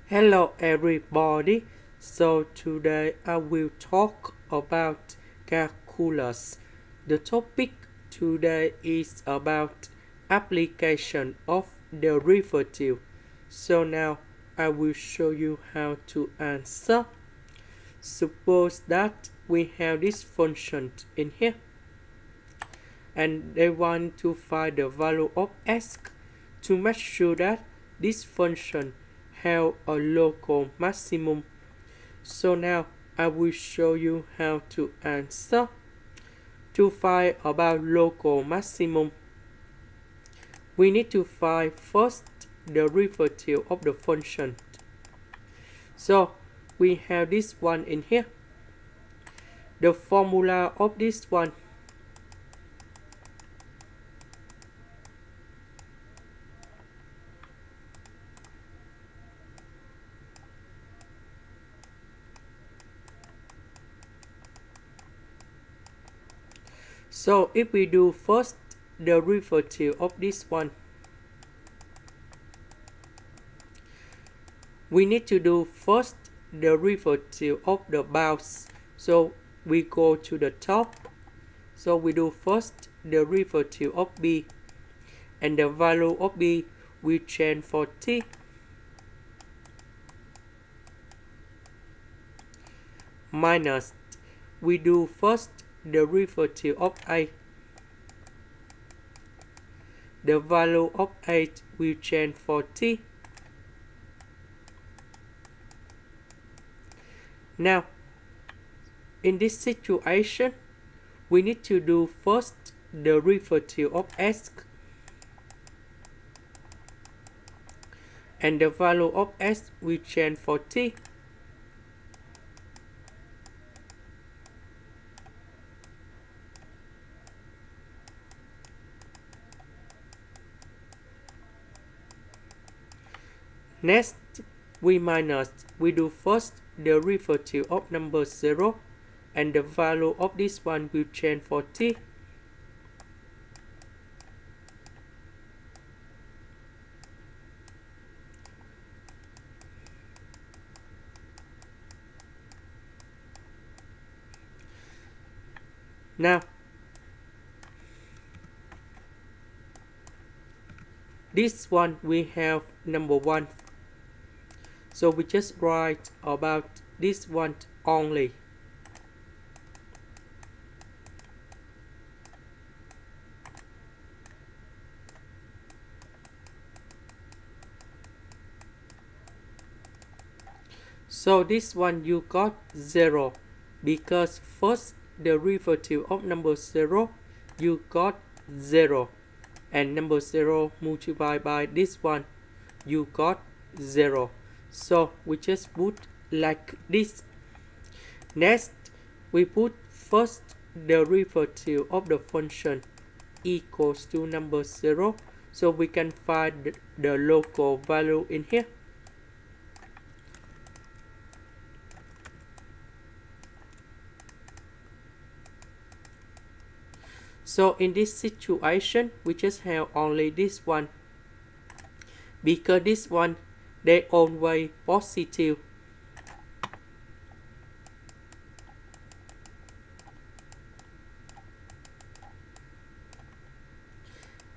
Hello everybody. So today I will talk about calculus. The topic today is about application of derivative. So now I will show you how to answer. Suppose that we have this function in here and they want to find the value of s to make sure that this function have a local maximum. So now I will show you how to answer. To find about local maximum, we need to find first the derivative of the function. So we have this one in here. The formula of this one, so if we do first the derivative of this one, we need to do first the derivative of the bounds. So we go to the top. So we do first the derivative of b, and the value of b we change for t. Minus, we do first the derivative of a. The value of 8 we change for t. Now, in this situation, we need to do first the derivative of s, and the value of s we change for t. Next, we do first the derivative of number 0, and the value of this one will change for t. Now, this one we have number 1. So we just write about this one only. So this one you got 0, because first the derivative of number 0 you got 0, and number 0 multiplied by this one you got 0. So we just put like this. Next, we put first the derivative of the function equals to number 0, so we can find the local value in here. So in this situation, we just have only this one, because this one they always positive.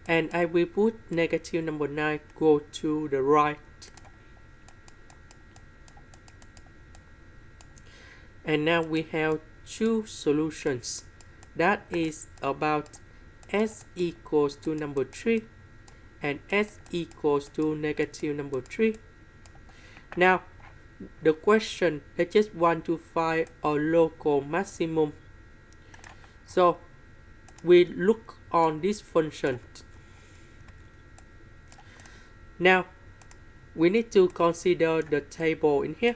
And I will put negative number 9 go to the right. And now we have two solutions. That is about s equals to number 3 and s equals to negative number 3. Now, the question, I just want to find a local maximum. So, we look on this function. Now, we need to consider the table in here.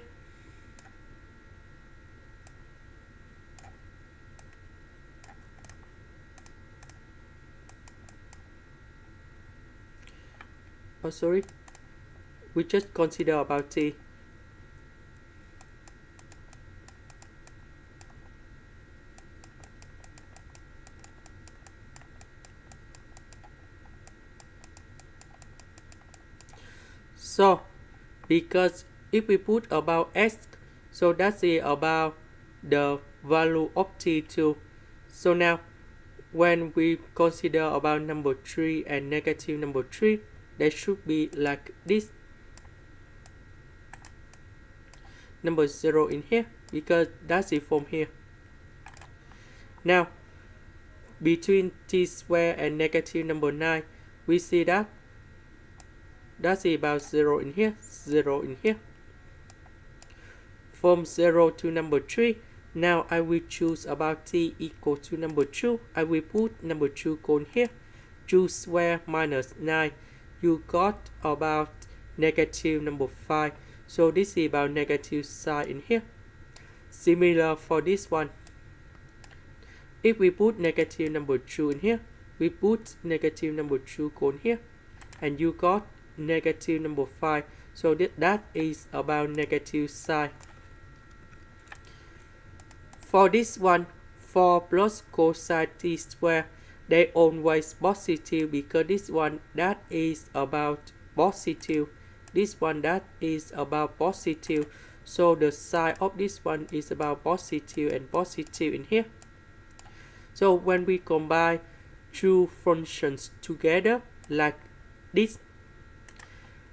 Oh, sorry. We just consider about t. So, because if we put about s, so that's about the value of t2. So now when we consider about number 3 and negative number 3, they should be like this. Number 0 in here, because that's it from here. Now between t square and negative number 9, we see that that's about 0 in here, 0 in here. From 0 to number 3, now I will choose about t equal to number 2. I will put number 2 cone here. 2 square minus 9, you got about negative number 5. So this is about negative sign in here. Similar for this one. If we put negative number 2 in here, we put negative number 2 cone here, and you got negative number 5. So that is about negative sign. For this one, 4 plus cosine t square, they always positive, because this one that is about positive, this one that is about positive. So the sign of this one is about positive and positive in here. So when we combine two functions together like this,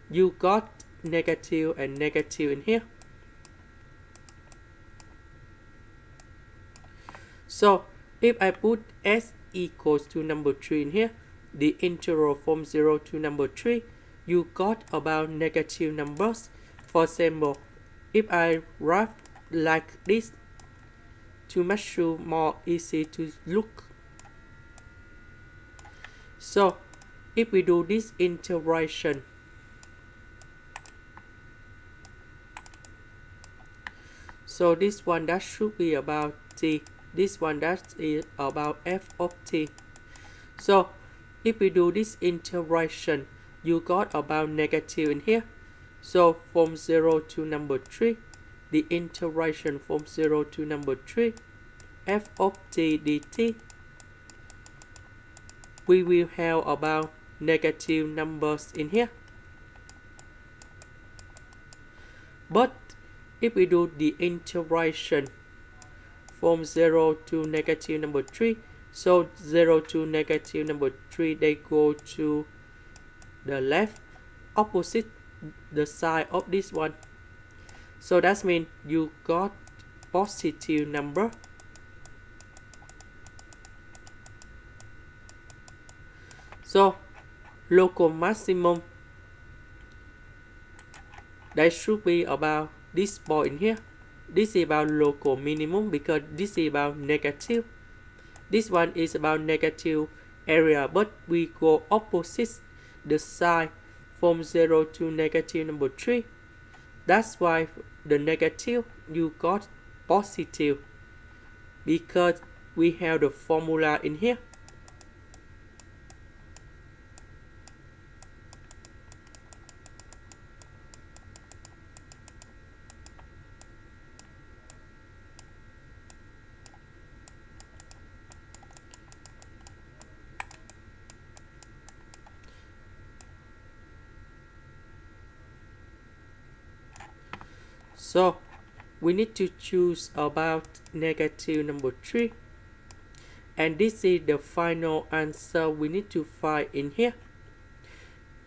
you got negative and negative in here. So if I put s equals to number 3 in here, the interval from 0 to number 3, you got about negative numbers. For example, if I write like this to make sure more easy to look. So if we do this integration, so this one that should be about t, this one that is about f of t. So if we do this integration, you got about negative in here. So from 0 to number 3, the integration from 0 to number 3, f of t dt, we will have about negative numbers in here. But if we do the integration from 0 to negative number 3, so 0 to negative number 3, they go to the left, opposite the side of this one. So that means you got positive number. So local maximum, that should be about this point in here. This is about local minimum, because this is about negative. This one is about negative area, but we go opposite the side from 0 to negative number 3. That's why the negative, you got positive, because we have the formula in here. So we need to choose about negative number 3, and this is the final answer we need to find in here.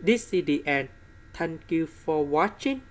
This is the end. Thank you for watching.